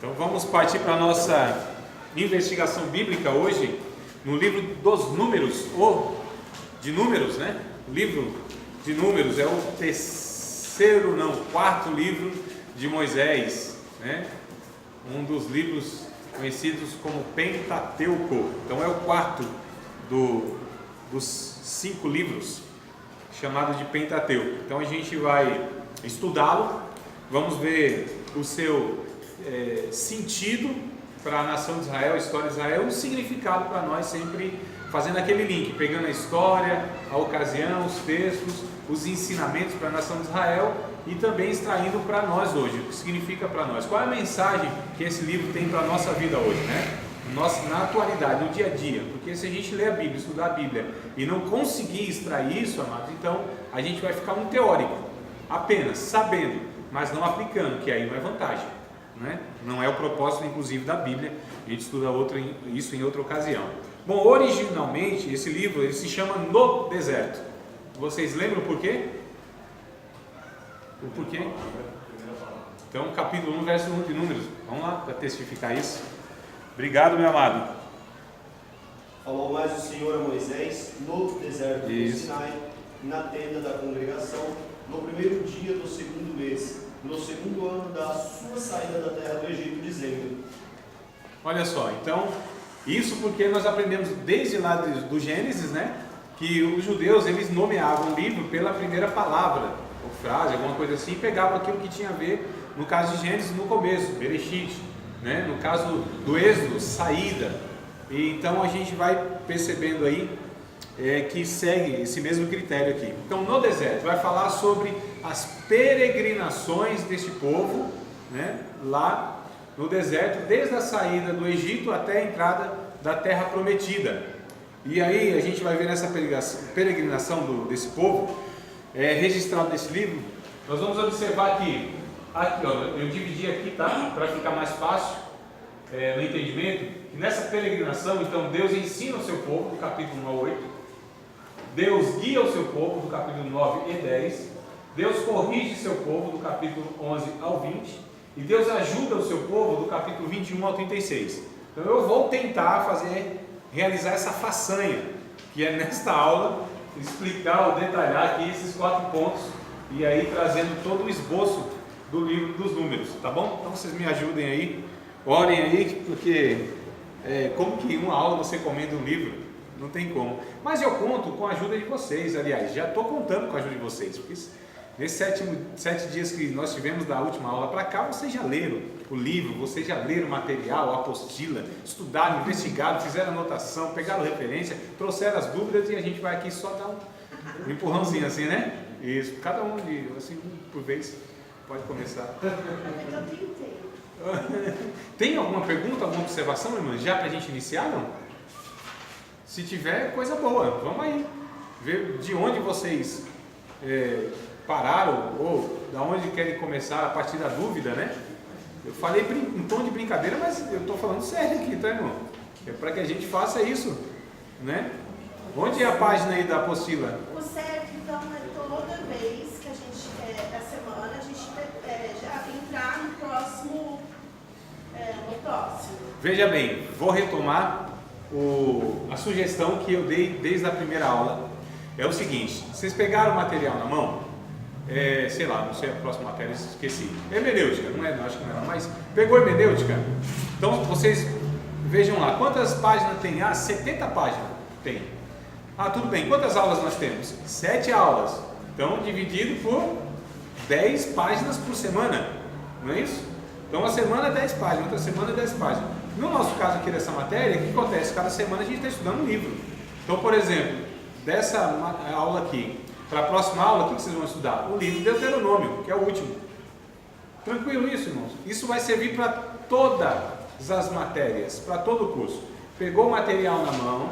Então vamos partir para a nossa investigação bíblica hoje no livro dos Números, ou de Números, né? O livro de Números é o quarto livro de Moisés, né? Um dos livros conhecidos como Pentateuco. Então é o quarto dos 5 livros, chamado de Pentateuco. Então a gente vai estudá-lo, vamos ver o seu sentido para a nação de Israel, a história de Israel, o significado para nós, sempre fazendo aquele link, pegando a história, a ocasião, os textos, os ensinamentos para a nação de Israel e também extraindo para nós hoje, o que significa para nós. Qual é a mensagem que esse livro tem para a nossa vida hoje, né? Na atualidade, no dia a dia, porque se a gente ler a Bíblia, estudar a Bíblia e não conseguir extrair isso, amados, então a gente vai ficar um teórico, apenas sabendo, mas não aplicando, que aí não é vantagem, né? Não é o propósito, inclusive, da Bíblia. A gente estuda isso em outra ocasião. Bom, originalmente esse livro ele se chama No Deserto. Vocês lembram por quê? O porquê? Então, capítulo 1, verso 1 de Números. Vamos lá para testificar isso. Obrigado, meu amado. Falou mais o Senhor a Moisés no deserto do Sinai, na tenda da congregação, no primeiro dia do segundo mês, no segundo ano da sua saída da terra do Egito, dizendo: Olha só, então, isso porque nós aprendemos desde lá do Gênesis, né, que os judeus, eles nomeavam o livro pela primeira palavra, ou frase, alguma coisa assim, e pegavam aquilo que tinha a ver, no caso de Gênesis, no começo, Bereshit, né, no caso do Êxodo, saída. E então a gente vai percebendo aí que segue esse mesmo critério aqui. Então, no deserto, vai falar sobre as peregrinações deste povo, né, lá no deserto, desde a saída do Egito até a entrada da terra prometida. E aí a gente vai ver nessa peregrinação desse povo, registrado nesse livro. Nós vamos observar aqui ó, eu dividi aqui, tá, para ficar mais fácil no entendimento, que nessa peregrinação, então, Deus ensina o seu povo, do capítulo 1 ao 8, Deus guia o seu povo, do capítulo 9 e 10, Deus corrige seu povo, do capítulo 11 ao 20, e Deus ajuda o seu povo, do capítulo 21 ao 36. Então eu vou tentar realizar essa façanha, que é nesta aula, explicar ou detalhar aqui esses 4 pontos, e aí trazendo todo o esboço do livro dos Números, tá bom? Então vocês me ajudem aí, orem aí, porque como que uma aula você comendo um livro? Não tem como. Mas eu conto com a ajuda de vocês, aliás, já estou contando com a ajuda de vocês, porque nesses 7 dias que nós tivemos da última aula para cá, vocês já leram o livro, vocês já leram o material, a apostila, estudaram, investigaram, fizeram anotação, pegaram referência, trouxeram as dúvidas e a gente vai aqui só dar um empurrãozinho assim, né? Isso, cada um assim, por vez, pode começar. Tem alguma pergunta, alguma observação, irmã, já para a gente iniciar, não? Se tiver, coisa boa, vamos aí, ver de onde vocês pararam, ou da onde querem começar a partir da dúvida, né? Eu falei em tom de brincadeira, mas eu estou falando sério aqui, tá, irmão? É para que a gente faça isso, né? Onde é a página aí da apostila? O certo, então, é toda vez que a gente, da semana, a gente já entrar no próximo. Veja bem, vou retomar a sugestão que eu dei desde a primeira aula. É o seguinte: vocês pegaram o material na mão? Sei lá, não sei a próxima matéria, esqueci. Hermenêutica, não é? Não, acho que não é, mas pegou hermenêutica? Então vocês vejam lá, quantas páginas tem? 70 páginas tem. Tudo bem, quantas aulas nós temos? 7 aulas. Então, dividido por 10 páginas por semana, não é isso? Então, uma semana 10 páginas, outra semana 10 páginas. No nosso caso aqui dessa matéria, o que acontece? Cada semana a gente está estudando um livro. Então, por exemplo, dessa aula aqui, para a próxima aula, o que vocês vão estudar? O livro de Deuteronômio, que é o último. Tranquilo isso, irmãos? Isso vai servir para todas as matérias, para todo o curso. Pegou o material na mão,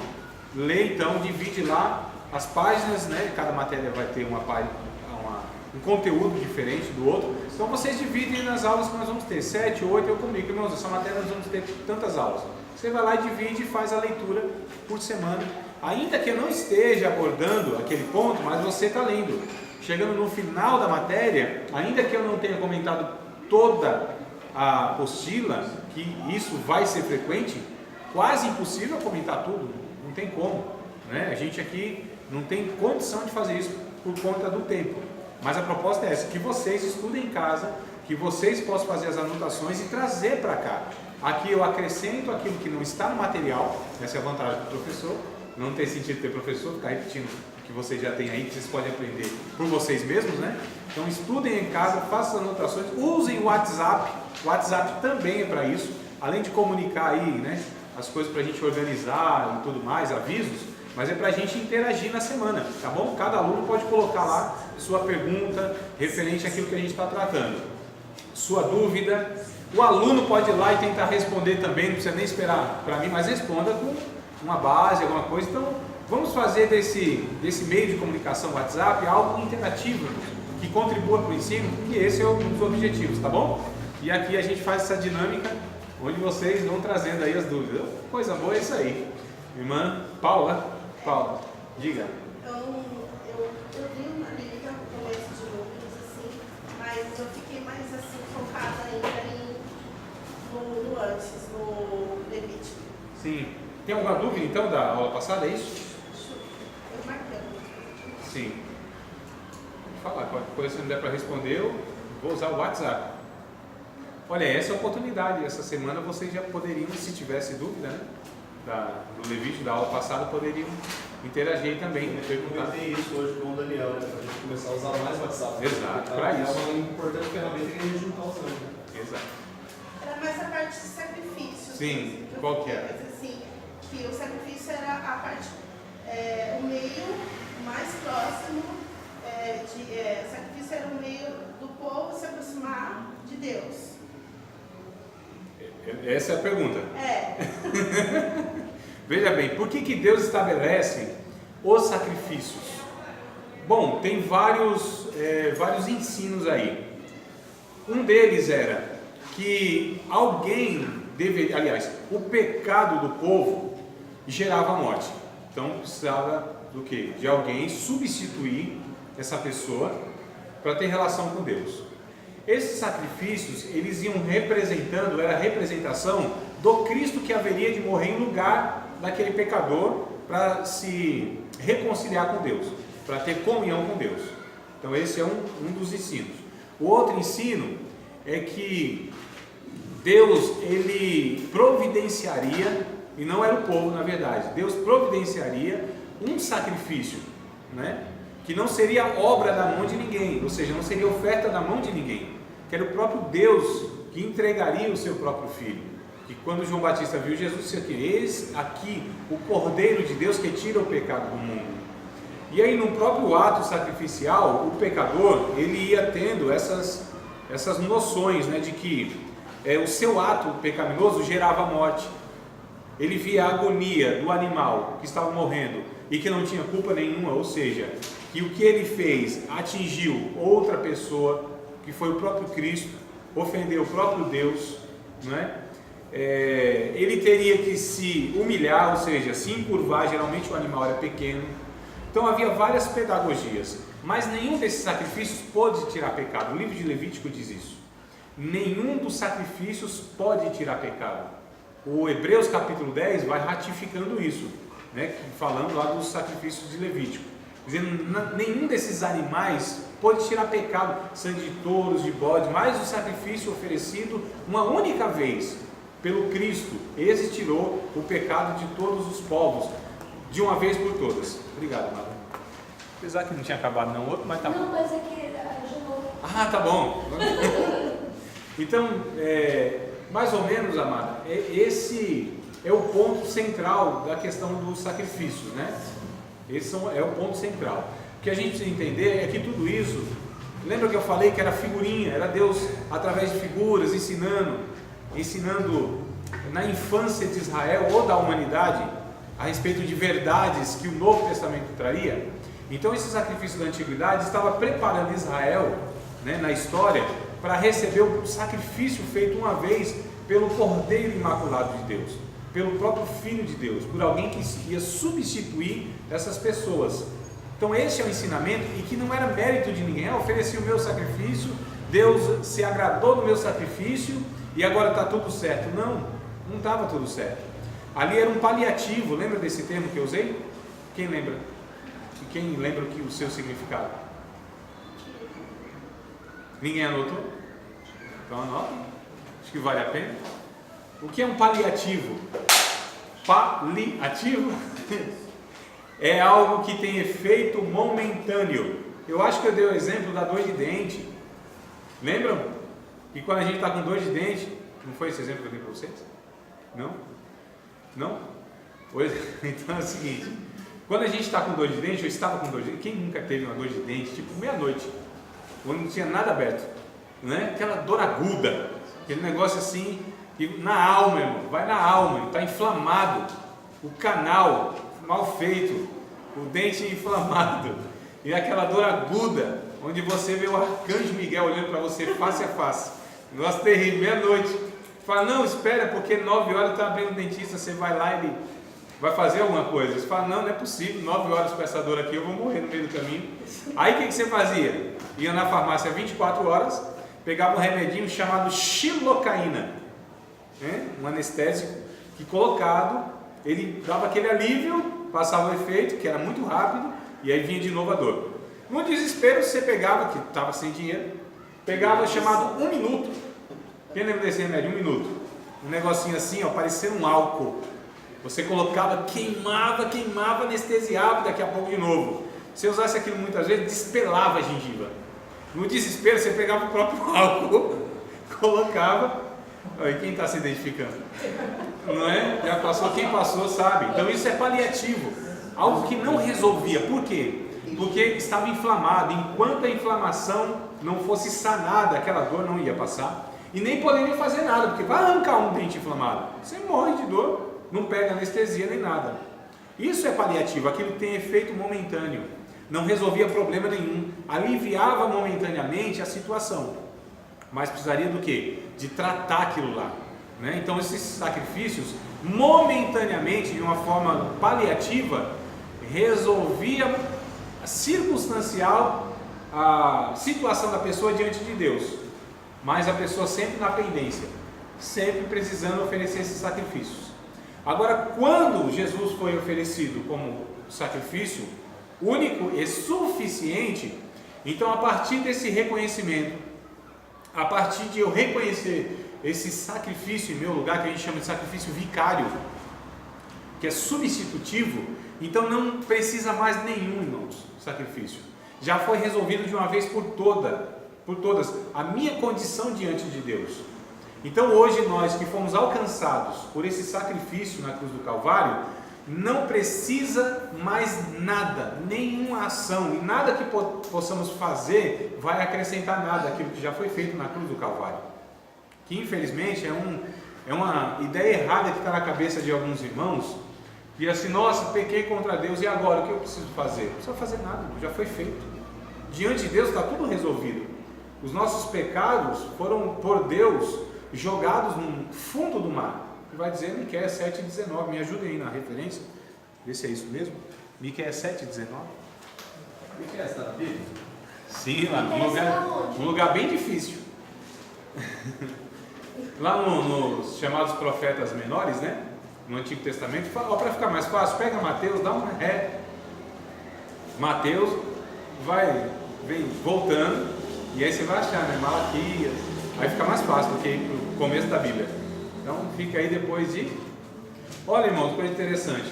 lê então, divide lá as páginas, né? Cada matéria vai ter um conteúdo diferente do outro. Então vocês dividem nas aulas que nós vamos ter, 7, 8, eu comunico, irmãos, essa matéria nós vamos ter tantas aulas. Você vai lá e divide e faz a leitura por semana. Ainda que eu não esteja abordando aquele ponto, mas você está lendo. Chegando no final da matéria, ainda que eu não tenha comentado toda a apostila, que isso vai ser frequente, quase impossível comentar tudo, não tem como, né? A gente aqui não tem condição de fazer isso por conta do tempo, mas a proposta é essa, que vocês estudem em casa, que vocês possam fazer as anotações e trazer para cá. Aqui eu acrescento aquilo que não está no material, essa é a vantagem do professor, não tem sentido ter professor, ficar repetindo o que vocês já têm aí, que vocês podem aprender por vocês mesmos, né? Então estudem em casa, façam as anotações, usem o WhatsApp também é para isso, além de comunicar aí, né, as coisas para a gente organizar e tudo mais, avisos, mas é para a gente interagir na semana, tá bom? Cada aluno pode colocar lá sua pergunta referente àquilo que a gente está tratando, sua dúvida, o aluno pode ir lá e tentar responder também, não precisa nem esperar para mim, mas responda com uma base, alguma coisa. Então vamos fazer desse meio de comunicação WhatsApp algo interativo, que contribua para o ensino, e esse é um dos objetivos, tá bom? E aqui a gente faz essa dinâmica, onde vocês vão trazendo aí as dúvidas. Coisa boa é isso aí. Irmã Paula, diga. Eu li uma Bíblia no começo de Lucas, assim, mas eu fiquei mais assim, focada ainda no antes, no Levítico. Sim. Tem alguma dúvida então da aula passada, é isso? Eu marcando. Sim. Pode falar, qualquer coisa se não der para responder, eu vou usar o WhatsApp. Olha, essa é a oportunidade, essa semana vocês já poderiam, se tivesse dúvida, né, do Levítico, da aula passada, poderiam interagir também. Eu comentei isso hoje com o Daniel, né, para a gente começar a usar mais WhatsApp. Exato, tá? para isso. É uma importante ferramenta que a gente não está usando. Né? Exato. Era mais a parte de sacrifício. Sim, qual que é? Mas assim, que o sacrifício era a parte, o meio mais próximo, o sacrifício era o meio do povo se aproximar de Deus. Essa é a pergunta. É. Veja bem, por que Deus estabelece os sacrifícios? Bom, tem vários ensinos aí. Um deles era que alguém deveria, aliás, o pecado do povo gerava morte. Então precisava do quê? De alguém substituir essa pessoa para ter relação com Deus. Esses sacrifícios, eles iam representando, era a representação do Cristo que haveria de morrer em lugar daquele pecador para se reconciliar com Deus, para ter comunhão com Deus. Então esse é um dos ensinos. O outro ensino é que Deus, ele providenciaria, e não era o povo na verdade, Deus providenciaria um sacrifício, né? Que não seria obra da mão de ninguém, ou seja, não seria oferta da mão de ninguém, que era o próprio Deus que entregaria o seu próprio filho. E quando João Batista viu Jesus, disse aqui: eis aqui o Cordeiro de Deus que tira o pecado do mundo. E aí no próprio ato sacrificial, o pecador, ele ia tendo essas noções, né, de que o seu ato pecaminoso gerava morte. Ele via a agonia do animal que estava morrendo e que não tinha culpa nenhuma, ou seja, que o que ele fez atingiu outra pessoa, que foi o próprio Cristo, ofendeu o próprio Deus, não é? Ele teria que se humilhar, ou seja, se encurvar. Geralmente o animal era pequeno. Então havia várias pedagogias, mas nenhum desses sacrifícios pode tirar pecado. O livro de Levítico diz isso. Nenhum dos sacrifícios pode tirar pecado. O Hebreus capítulo 10 vai ratificando isso, né? Falando lá dos sacrifícios de Levítico, dizendo nenhum desses animais pode tirar pecado, sangue de touros, de bode, mas o sacrifício oferecido uma única vez pelo Cristo, esse tirou o pecado de todos os povos, de uma vez por todas. Obrigado, Mara. Apesar que não tinha acabado não outro, mas tá bom. Não, mas é que ajudou. Ah, tá bom. Então, mais ou menos, amada, esse é o ponto central da questão dos sacrifícios, né? Esse é o ponto central. O que a gente precisa entender é que tudo isso, lembra que eu falei que era figurinha, era Deus através de figuras ensinando na infância de Israel ou da humanidade a respeito de verdades que o Novo Testamento traria. Então esse sacrifício da antiguidade estava preparando Israel, né, na história, para receber o sacrifício feito uma vez pelo Cordeiro Imaculado de Deus, pelo próprio Filho de Deus, por alguém que ia substituir essas pessoas. Então esse é o ensinamento, e que não era mérito de ninguém. Eu ofereci o meu sacrifício, Deus se agradou do meu sacrifício e agora está tudo certo. Não estava tudo certo. Ali era um paliativo, lembra desse termo que eu usei? Quem lembra? E quem lembra o seu significado? Ninguém anotou? Então anota, acho que vale a pena. O que é um paliativo? Paliativo é algo que tem efeito momentâneo. Eu acho que eu dei o exemplo da dor de dente. Lembram? Que quando a gente está com dor de dente, não foi esse exemplo que eu dei para vocês? Não? Não? Pois, então é o seguinte, quando a gente está com dor de dente, eu estava com dor de dente, quem nunca teve uma dor de dente, tipo meia-noite, quando não tinha nada aberto, né? Aquela dor aguda, aquele negócio assim, que na alma, irmão, vai na alma, está inflamado, o canal mal feito, o dente inflamado, e aquela dor aguda, onde você vê o arcanjo Miguel olhando para você face a face, negócio terrível, meia-noite, fala, não, espera, porque 9 horas está abrindo o dentista, você vai lá e ele vai fazer alguma coisa. Você fala, não é possível, 9 horas com essa dor aqui, eu vou morrer no meio do caminho. Aí o que você fazia? Ia na farmácia 24 horas, pegava um remedinho chamado xilocaína, né? Um anestésico, que colocado, ele dava aquele alívio, passava o efeito, que era muito rápido, e aí vinha de novo a dor. No desespero, você pegava, que estava sem dinheiro, pegava chamado 1 minuto. Quem lembra desse remédio? 1 minuto. Um negocinho assim, ó, parecendo um álcool. Você colocava, queimava, anestesiava, daqui a pouco de novo. Se usasse aquilo muitas vezes, despelava a gengiva. No desespero, você pegava o próprio álcool, colocava. E quem está se identificando? Não é? Já passou, quem passou sabe. Então isso é paliativo. Algo que não resolvia. Por quê? Porque estava inflamado. Enquanto a inflamação não fosse sanada, aquela dor não ia passar. E nem poderia fazer nada, porque vai arrancar um dente inflamado. Você morre de dor, não pega anestesia nem nada. Isso é paliativo, aquilo tem efeito momentâneo. Não resolvia problema nenhum, aliviava momentaneamente a situação. Mas precisaria do quê? De tratar aquilo lá, né? Então esses sacrifícios, momentaneamente, de uma forma paliativa, resolvia circunstancial a situação da pessoa diante de Deus. Mas a pessoa sempre na pendência, sempre precisando oferecer esses sacrifícios. Agora, quando Jesus foi oferecido como sacrifício único e suficiente, então a partir desse reconhecimento, a partir de eu reconhecer esse sacrifício em meu lugar, que a gente chama de sacrifício vicário, que é substitutivo, então não precisa mais nenhum, irmãos, sacrifício. Já foi resolvido de uma vez por todas a minha condição diante de Deus. Então hoje nós que fomos alcançados por esse sacrifício na cruz do Calvário, não precisa mais nada, nenhuma ação, e nada que possamos fazer vai acrescentar nada àquilo que já foi feito na cruz do Calvário. Que infelizmente é uma ideia errada que está na cabeça de alguns irmãos, que assim, nossa, pequei contra Deus, e agora o que eu preciso fazer? Não precisa fazer nada, já foi feito. Diante de Deus está tudo resolvido. Os nossos pecados foram por Deus jogados no fundo do mar. Vai dizer Miqueias 7,19. Me ajudem aí na referência. Vê se é isso mesmo. Miqueias 7,19. Miqueias está na Bíblia? Sim, lá num lugar bem difícil. Lá nos chamados profetas menores, né? No Antigo Testamento. Para ficar mais fácil, pega Mateus, dá uma ré. Mateus vem voltando. E aí você vai achar, né? Malaquias. Aí fica mais fácil do que ir para o começo da Bíblia. Então fica aí depois de... Olha, irmãos, coisa interessante.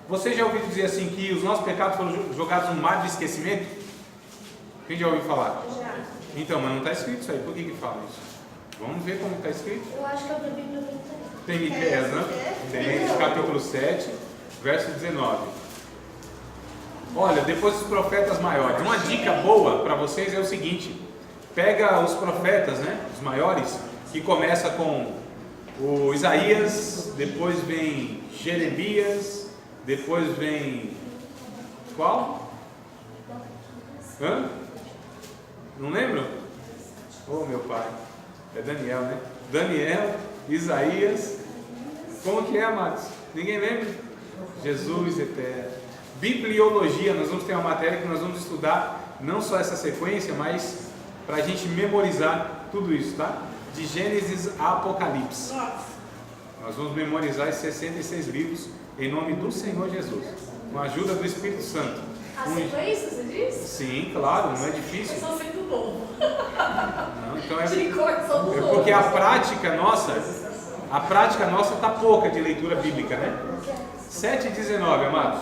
Você já ouviu dizer assim que os nossos pecados foram jogados no mar de esquecimento? Quem já ouviu falar? Já. Então, mas não está escrito isso aí. Por que fala isso? Vamos ver como está escrito. Eu acho que a Bíblia tem. Tem Miqueias, né? Tem capítulo 7, verso 19. Olha, depois dos profetas maiores. Uma dica boa para vocês é o seguinte. Pega os profetas, né? Os maiores, que começa com o Isaías, depois vem Jeremias, depois vem qual? Não lembro? Oh, meu pai, é Daniel, né? Daniel, Isaías, como que é, amados? Ninguém lembra? Jesus eterno. Bibliologia, nós vamos ter uma matéria que nós vamos estudar, não só essa sequência, mas para a gente memorizar tudo isso, tá? de Gênesis a Apocalipse. Nossa. Nós vamos memorizar esses 66 livros em nome do Senhor Jesus, com a ajuda do Espírito Santo. A sequência, você disse? Sim, claro, não é difícil. Eu só sei do novo. Não, então De cor, só do novo. porque a prática nossa está pouca de leitura bíblica, né? 7:19, amados.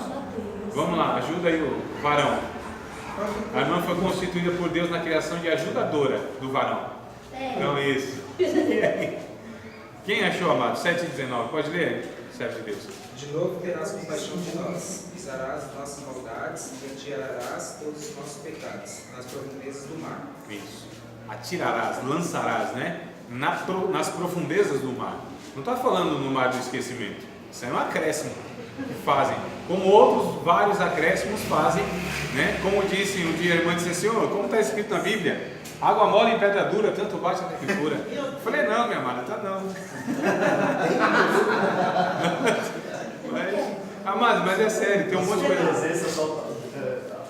Vamos lá, ajuda aí o varão. A irmã foi constituída por Deus na criação de ajudadora do varão. Então isso. Quem achou, amado? 7:19, pode ler, servo de Deus. De novo terás compaixão de nós, pisarás nossas maldades e atirarás todos os nossos pecados nas profundezas do mar. Isso. Atirarás, lançarás, né? Nas profundezas do mar. Não está falando no mar do esquecimento. Isso é um acréscimo que fazem. Como outros vários acréscimos fazem, né? Como disse um dia a irmã, disse assim: como está escrito na Bíblia, água mole em pedra dura, tanto bate até que fura. Eu falei: não, minha amada, tá não. Mas é sério, tem um monte de coisa.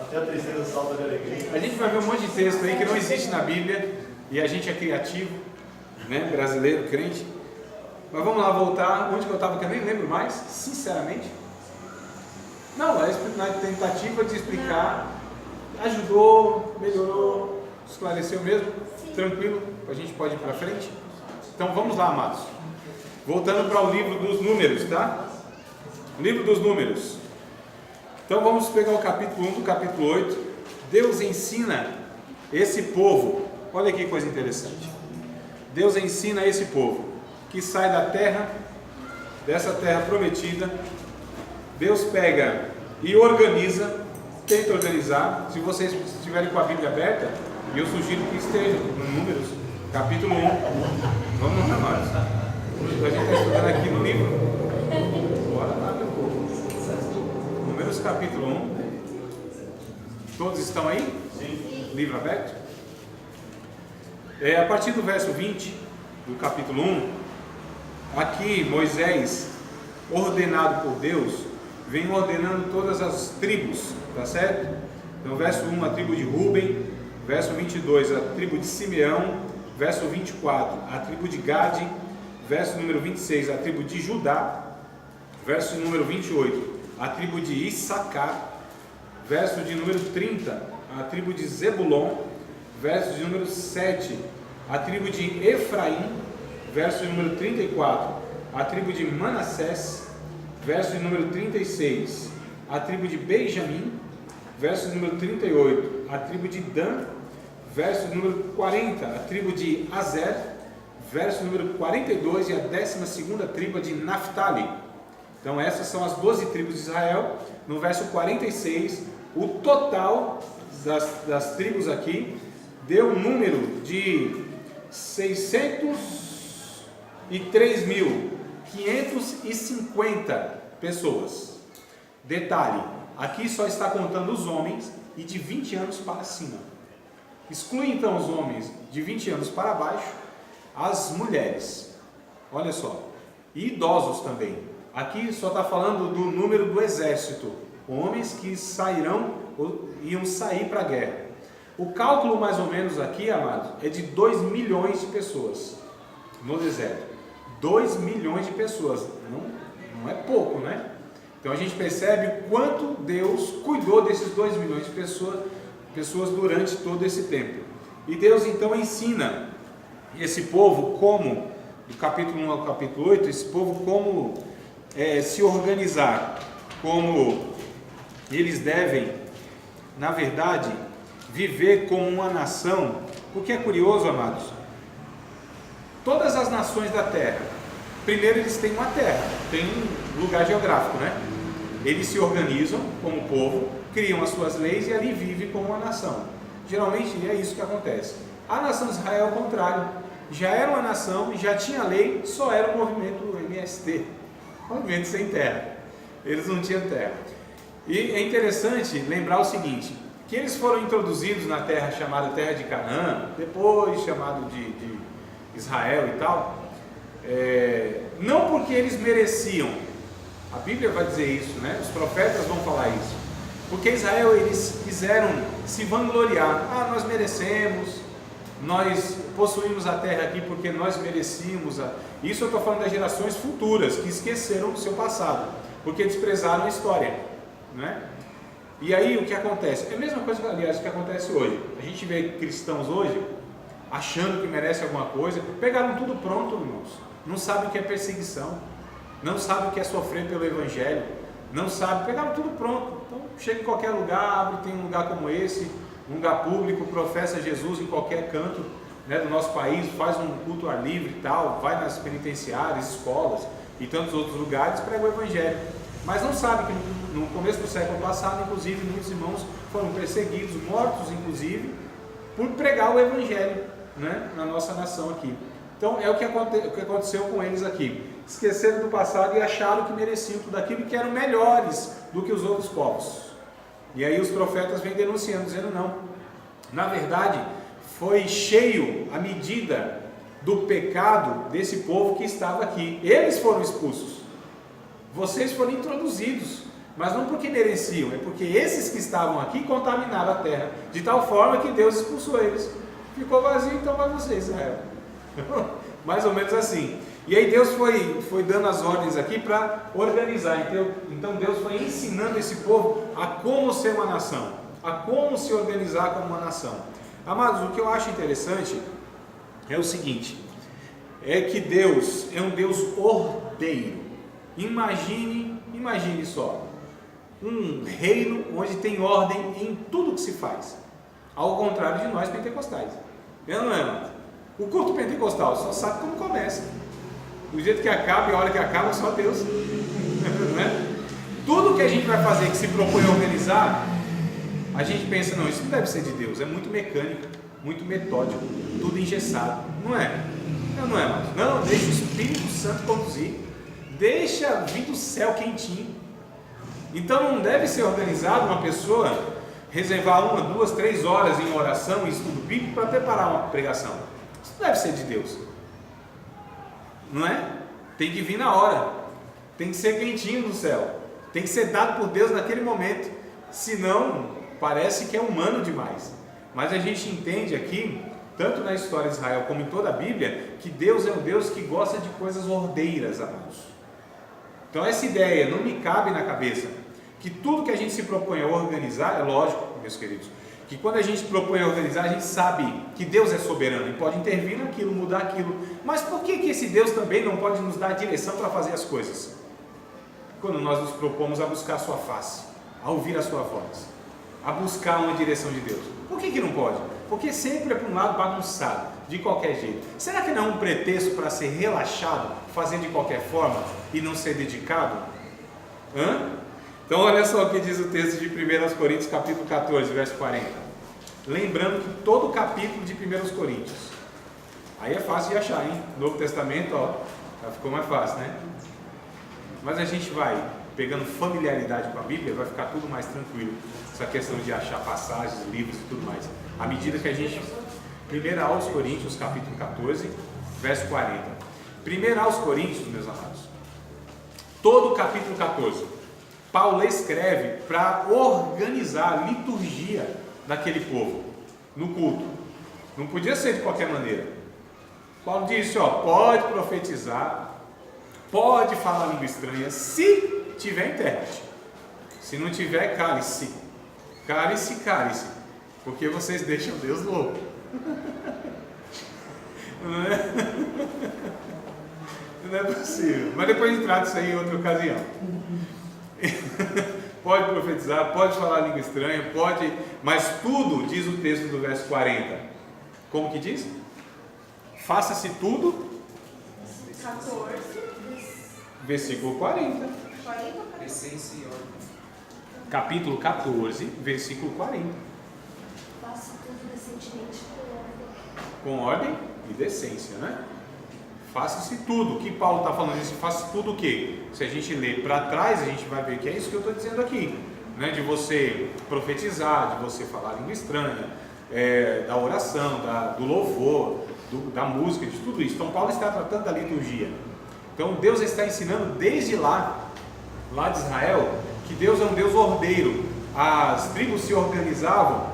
Até a tristeza salta de alegria. A gente vai ver um monte de texto aí que não existe na Bíblia e a gente é criativo, né? Brasileiro, crente. Mas vamos lá voltar onde que eu estava, que eu nem lembro mais, sinceramente. Não, na tentativa de explicar, ajudou, melhorou, esclareceu mesmo, tranquilo, a gente pode ir para frente. Então vamos lá, amados. Voltando para o livro dos Números, tá? Livro dos Números. Então vamos pegar o capítulo 1 do capítulo 8. Deus ensina esse povo, olha que coisa interessante. Deus ensina esse povo que sai da terra, dessa terra prometida. Deus pega e organiza, tenta organizar. Se vocês estiverem com a Bíblia aberta, eu sugiro que estejam no Números, capítulo 1. Vamos lá, amados. A gente está estudando aqui no livro. Bora lá, meu povo. Números, capítulo 1. Todos estão aí? Sim. Livro aberto? A partir do verso 20 do capítulo 1, aqui Moisés, ordenado por Deus, vem ordenando todas as tribos, tá certo? Então, verso 1, a tribo de Ruben, verso 22, a tribo de Simeão, verso 24, a tribo de Gade, verso número 26, a tribo de Judá, verso número 28, a tribo de Issacar, verso de número 30, a tribo de Zebulon, verso de número 7, a tribo de Efraim, verso de número 34, a tribo de Manassés, verso de número 36, a tribo de Benjamim, verso de número 38, a tribo de Dan, verso de número 40, a tribo de Azer, verso número 42 e a 12ª tribo de Naftali. Então essas são as 12 tribos de Israel. No verso 46, o total das tribos aqui deu um número de 603.550 pessoas. Detalhe, aqui só está contando os homens e de 20 anos para cima. Exclui então os homens de 20 anos para baixo, as mulheres, olha só, e idosos também. Aqui só está falando do número do exército, homens que iam sair para a guerra. O cálculo mais ou menos aqui, amados, é de 2 milhões de pessoas no deserto. 2 milhões de pessoas, não é pouco, né? Então a gente percebe o quanto Deus cuidou desses 2 milhões de pessoas durante todo esse tempo. E Deus então ensina esse povo como, do capítulo 1 ao capítulo 8, esse povo como se organizar, como eles devem, na verdade, viver como uma nação. Porque é curioso, amados, todas as nações da terra, primeiro eles têm uma terra, tem um lugar geográfico, né? Eles se organizam como povo, criam as suas leis e ali vivem como uma nação. Geralmente é isso que acontece. A nação de Israel é o contrário, já era uma nação, já tinha lei, só era um movimento MST, movimento sem terra, eles não tinham terra. E é interessante lembrar o seguinte, que eles foram introduzidos na terra chamada Terra de Canaã, depois chamado de Israel e tal, não porque eles mereciam, a Bíblia vai dizer isso, né? Os profetas vão falar isso, porque Israel, eles quiseram se vangloriar, nós merecemos, nós possuímos a terra aqui porque nós merecíamos. Isso eu estou falando das gerações futuras, que esqueceram do seu passado, porque desprezaram a história, né? E aí o que acontece? É a mesma coisa, aliás, que acontece hoje. A gente vê cristãos hoje, achando que merece alguma coisa, pegaram tudo pronto, irmãos. Não sabem o que é perseguição, não sabem o que é sofrer pelo Evangelho, não sabem, pegaram tudo pronto. Então chega em qualquer lugar, abre, tem um lugar como esse, um lugar público, professa Jesus em qualquer canto, né, do nosso país, faz um culto ar livre e tal, vai nas penitenciárias, escolas e tantos outros lugares, prega o Evangelho. Mas não sabe que no começo do século passado, inclusive, muitos irmãos foram perseguidos, mortos inclusive, por pregar o Evangelho, né, na nossa nação aqui. Então é o que aconteceu com eles aqui. Esqueceram do passado e acharam que mereciam tudo aquilo, que eram melhores do que os outros povos. E aí os profetas vêm denunciando, dizendo não. Na verdade, foi cheio a medida do pecado desse povo que estava aqui. Eles foram expulsos. Vocês foram introduzidos, mas não porque mereciam, é porque esses que estavam aqui contaminaram a terra, de tal forma que Deus expulsou eles. Ficou vazio, então vai você, Israel. Mais ou menos assim. E aí Deus foi dando as ordens aqui para organizar. Então Deus foi ensinando esse povo a como ser uma nação, a como se organizar como uma nação. Amados, o que eu acho interessante é o seguinte, é que Deus é um Deus ordeiro. Imagine só, um reino onde tem ordem em tudo que se faz, ao contrário de nós pentecostais. Não é, mano? O culto pentecostal só sabe como começa, do jeito que acaba e a hora que acaba só Deus. Né? Tudo que a gente vai fazer que se propõe a organizar, a gente pensa, não, isso não deve ser de Deus, é muito mecânico, muito metódico, tudo engessado. Não é? Não é, mas não, deixa o Espírito Santo conduzir. Deixa vir do céu quentinho. Então não deve ser organizado uma pessoa reservar 1, 2, 3 horas em oração e estudo bíblico para preparar uma pregação. Isso não deve ser de Deus. Não é? Tem que vir na hora. Tem que ser quentinho do céu. Tem que ser dado por Deus naquele momento. Senão parece que é humano demais. Mas a gente entende aqui, tanto na história de Israel como em toda a Bíblia, que Deus é um Deus que gosta de coisas ordeiras, amados. Então essa ideia não me cabe na cabeça, que tudo que a gente se propõe a organizar, é lógico, meus queridos, que quando a gente propõe a organizar, a gente sabe que Deus é soberano e pode intervir naquilo, mudar aquilo, mas por que esse Deus também não pode nos dar a direção para fazer as coisas? Quando nós nos propomos a buscar a sua face, a ouvir a sua voz, a buscar uma direção de Deus, por que não pode? Porque sempre é para um lado bagunçado, de qualquer jeito. Será que não é um pretexto para ser relaxado, fazer de qualquer forma e não ser dedicado? Então olha só o que diz o texto de 1 Coríntios capítulo 14, verso 40. Lembrando que todo o capítulo de 1 Coríntios, aí é fácil de achar, hein? Novo Testamento, ó, já ficou mais fácil, né? Mas a gente vai pegando familiaridade com a Bíblia, vai ficar tudo mais tranquilo. Essa questão de achar passagens, livros e tudo mais. À medida que a gente... 1 aos Coríntios, capítulo 14, verso 40. 1 aos Coríntios, meus amados, todo o capítulo 14, Paulo escreve para organizar a liturgia daquele povo, no culto. Não podia ser de qualquer maneira. Paulo disse, ó, pode profetizar, pode falar língua estranha, se tiver intérprete. Se não tiver, cale-se. Cale-se, cale-se. Porque vocês deixam Deus louco. Não é possível. Mas depois a gente trata isso aí em outra ocasião. Pode profetizar, pode falar língua estranha, pode, mas tudo, diz o texto do verso 40. Como que diz? Faça-se tudo. 14. Versículo 40. 40. Essência e ordem. Capítulo 14, versículo 40. Faça tudo decentemente Com ordem e decência, né? Faça-se tudo. O que Paulo está falando isso? Faça tudo o quê? Se a gente ler para trás, a gente vai ver que é isso que eu estou dizendo aqui, né? De você profetizar, de você falar língua estranha, da oração, do louvor, da música, de tudo isso. Então Paulo está tratando da liturgia. Então Deus está ensinando desde lá de Israel, que Deus é um Deus ordeiro. As tribos se organizavam,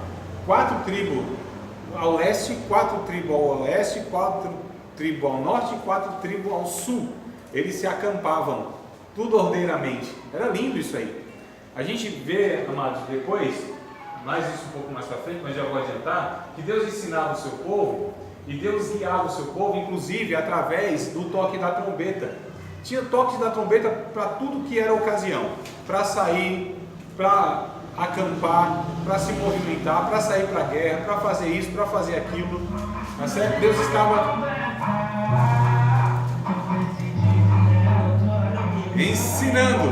4 tribos ao leste, 4 tribos ao oeste, 4 tribos ao norte e 4 tribos ao sul. Eles se acampavam, tudo ordeiramente. Era lindo isso aí. A gente vê, amados, depois, mais isso um pouco mais para frente, mas já vou adiantar, que Deus ensinava o seu povo, e Deus guiava o seu povo, inclusive através do toque da trombeta. Tinha toque da trombeta para tudo que era ocasião, para sair, para acampar, para se movimentar, para sair para a guerra, para fazer isso, para fazer aquilo. Tá certo? Deus estava ensinando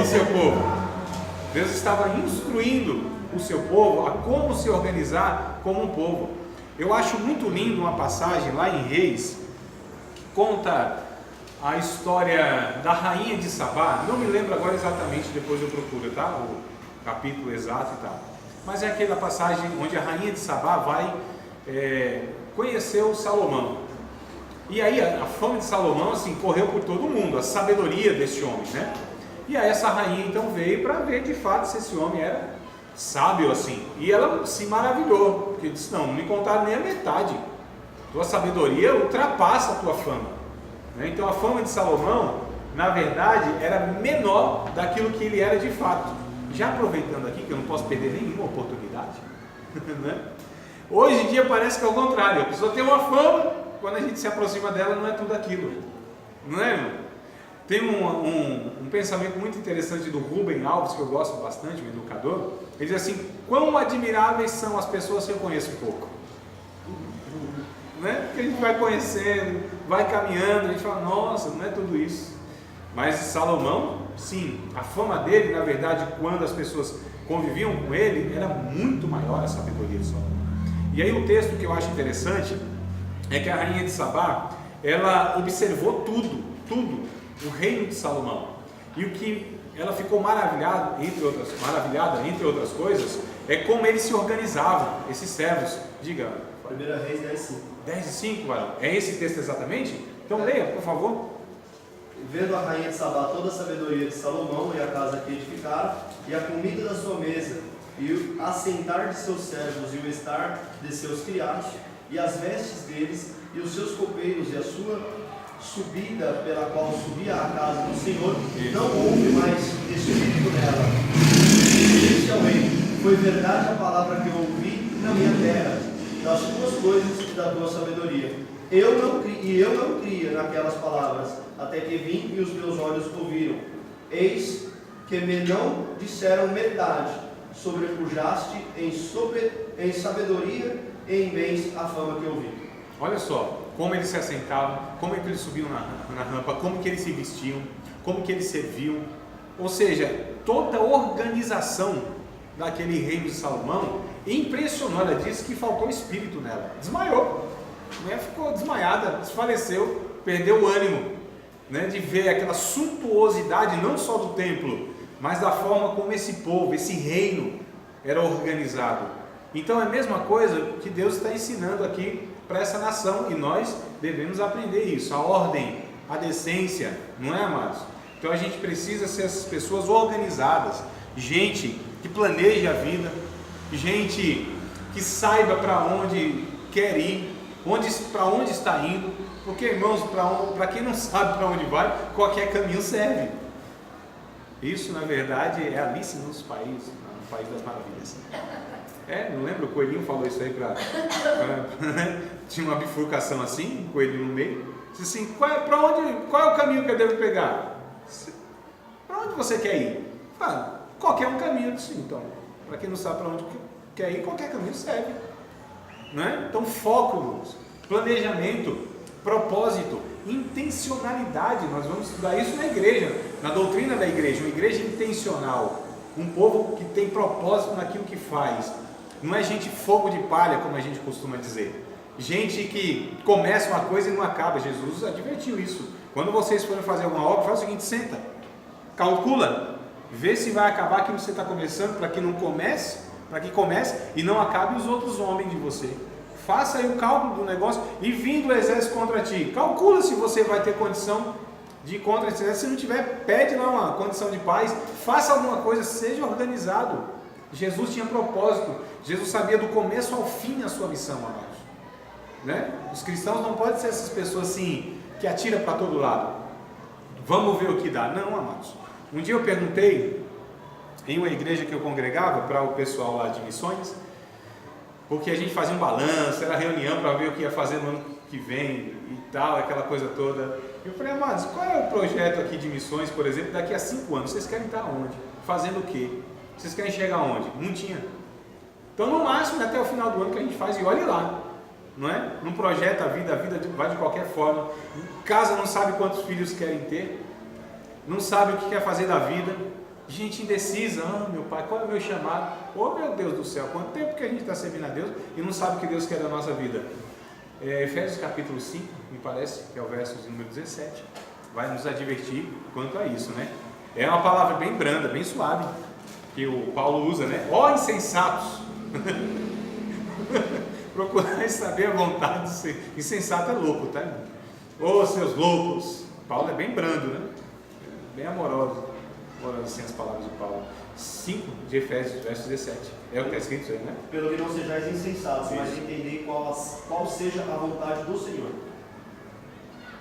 o seu povo. Deus estava instruindo o seu povo a como se organizar como um povo. Eu acho muito lindo uma passagem lá em Reis, que conta a história da rainha de Sabá. Não me lembro agora exatamente, depois eu procuro, tá? O capítulo exato e tal. Mas é aquela passagem onde a rainha de Sabá vai conhecer o Salomão. E aí a fama de Salomão assim, correu por todo mundo, a sabedoria desse homem, né? E aí essa rainha então veio para ver de fato se esse homem era sábio assim. E ela se maravilhou, porque disse, não me contaram nem a metade. Tua sabedoria ultrapassa a tua fama. Então a fama de Salomão, na verdade, era menor daquilo que ele era de fato. Já aproveitando aqui, que eu não posso perder nenhuma oportunidade, né? Hoje em dia parece que é o contrário. A pessoa tem uma fama, quando a gente se aproxima dela não é tudo aquilo. Não é, irmão? Tem um pensamento muito interessante do Rubem Alves, que eu gosto bastante, um educador. Ele diz assim, quão admiráveis são as pessoas que eu conheço pouco. Né? Porque a gente vai conhecendo, vai caminhando, a gente fala, nossa, não é tudo isso. Mas Salomão, sim, a fama dele, na verdade, quando as pessoas conviviam com ele, era muito maior a sabedoria de Salomão. E aí o texto que eu acho interessante é que a rainha de Sabá, ela observou tudo, o reino de Salomão. E o que ela ficou maravilhada, entre outras coisas, é como eles se organizavam, esses servos. Diga. 1 Reis 10:5. 10:5, varão. É esse texto exatamente? Então leia, por favor. Vendo a rainha de Sabá toda a sabedoria de Salomão e a casa que edificara, e a comida da sua mesa, e o assentar de seus servos, e o estar de seus criados, e as vestes deles, e os seus copeiros, e a sua subida pela qual subia à casa do Senhor, não houve mais espírito nela. E disse ao rei, foi verdade a palavra que eu ouvi na minha terra, das tuas coisas e da tua sabedoria. Eu não cria naquelas palavras, até que vim e os meus olhos ouviram. Eis que me não disseram metade, sobrepujaste em sabedoria e em bens a fama que ouvi. Olha só, como eles se assentavam, como eles subiam na rampa, como que eles se vestiam, como que eles serviam. Ou seja, toda a organização daquele reino de Salomão impressionou. Ela disse que faltou espírito nela, desmaiou, né? Ficou desmaiada, desfaleceu, perdeu o ânimo, né? De ver aquela suntuosidade não só do templo, mas da forma como esse povo, esse reino era organizado. Então é a mesma coisa que Deus está ensinando aqui para essa nação, e nós devemos aprender isso, a ordem, a decência, não é, amados? Então a gente precisa ser essas pessoas organizadas, gente que planeje a vida, gente que saiba para onde quer ir, para onde está indo, porque, irmãos, para quem não sabe para onde vai, qualquer caminho serve. Isso, na verdade, é Alice no País das Maravilhas. Não lembro, o coelhinho falou isso aí tinha uma bifurcação assim, um coelhinho no meio. Disse assim, qual é o caminho que eu devo pegar? Para onde você quer ir? Fala, qualquer um caminho. Eu disse, então, para quem não sabe para onde quer ir, qualquer caminho serve. Né? Então, foco, planejamento, propósito, intencionalidade. Nós vamos estudar isso na igreja, na doutrina da igreja, uma igreja intencional, um povo que tem propósito naquilo que faz. Não é gente fogo de palha, como a gente costuma dizer. Gente que começa uma coisa e não acaba. Jesus advertiu isso. Quando vocês forem fazer alguma obra, faz o seguinte, senta, calcula, vê se vai acabar aquilo que você está começando, para que comece e não acabe os outros homens de você. Faça aí o cálculo do negócio, e vindo o exército contra ti, calcula se você vai ter condição de ir contra esse exército. Se não tiver, pede lá uma condição de paz, faça alguma coisa, seja organizado. Jesus tinha propósito, Jesus sabia do começo ao fim a sua missão, amados. Né? Os cristãos não podem ser essas pessoas assim, que atiram para todo lado. Vamos ver o que dá. Não, amados. Um dia eu perguntei, em uma igreja que eu congregava, para o pessoal lá de missões, porque a gente fazia um balanço, era reunião para ver o que ia fazer no ano que vem e tal, aquela coisa toda. Eu falei, amados, qual é o projeto aqui de missões, por exemplo, daqui a 5 anos? Vocês querem estar onde? Fazendo o quê? Vocês querem chegar aonde? Não tinha. Então, no máximo, até o final do ano que a gente faz, e olhe lá. Não é? Não projeta a vida vai de qualquer forma. Em casa não sabe quantos filhos querem ter, não sabe o que quer fazer da vida. Gente indecisa, meu pai, qual é o meu chamado? Oh meu Deus do céu, quanto tempo que a gente está servindo a Deus e não sabe o que Deus quer da nossa vida. Efésios capítulo 5, me parece, que é o verso número 17, vai nos advertir quanto a isso, né? É uma palavra bem branda, bem suave, que o Paulo usa, né? Ó insensatos! Procurar saber a vontade do Senhor. Insensato é louco, tá? Ô seus loucos! Paulo é bem brando, né? Bem amoroso. Orando assim as palavras de Paulo. 5 de Efésios, verso 17. É o que está escrito aí, né? Pelo que não sejais insensatos, mas entendei qual seja a vontade do Senhor.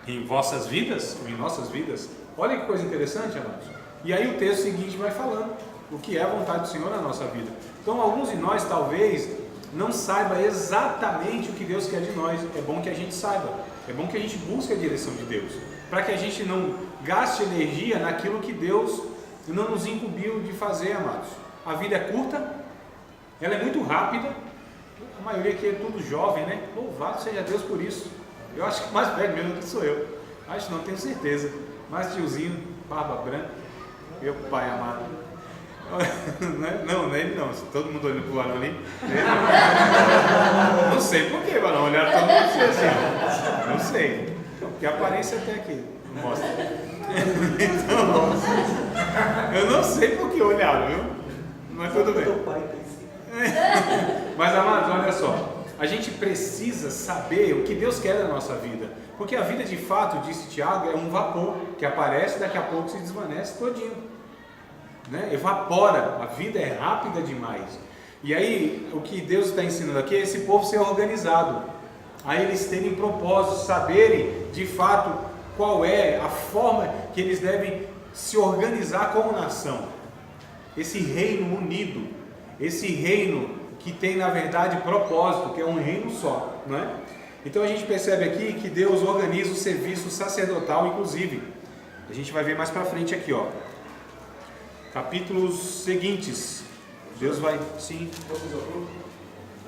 Em vossas vidas, ou em nossas vidas. Olha que coisa interessante, amados. E aí o texto seguinte vai falando o que é a vontade do Senhor na nossa vida. Então alguns de nós talvez não saiba exatamente o que Deus quer de nós. É bom que a gente saiba. É bom que a gente busque a direção de Deus. Para que a gente não gaste energia naquilo que Deus não nos incumbiu de fazer, amados. A vida é curta, ela é muito rápida, a maioria aqui é tudo jovem, né? Louvado seja Deus por isso. Eu acho que mais velho mesmo que sou eu. Acho, não tenho certeza. Mais tiozinho, barba branca, meu pai amado. Não é ele não. Todo mundo olhando pro varão ali. Não sei por que, varão. Olharam todo mundo assim. Não sei. Porque a aparência até aqui não mostra. Então, eu não sei por que olharam, viu? Mas tudo bem. Mas, amados, olha só. A gente precisa saber o que Deus quer da nossa vida. Porque a vida, de fato, disse Tiago, é um vapor que aparece e daqui a pouco se desvanece todinho. Né? Evapora. A vida é rápida demais. E aí, o que Deus está ensinando aqui é esse povo ser organizado. Aí eles terem propósito, saberem, de fato, qual é a forma que eles devem se organizar como nação. Esse reino unido, esse reino que tem na verdade propósito, que é um reino só, não é? Então a gente percebe aqui que Deus organiza o serviço sacerdotal, inclusive. A gente vai ver mais para frente aqui, ó. Capítulos seguintes. Deus vai, sim.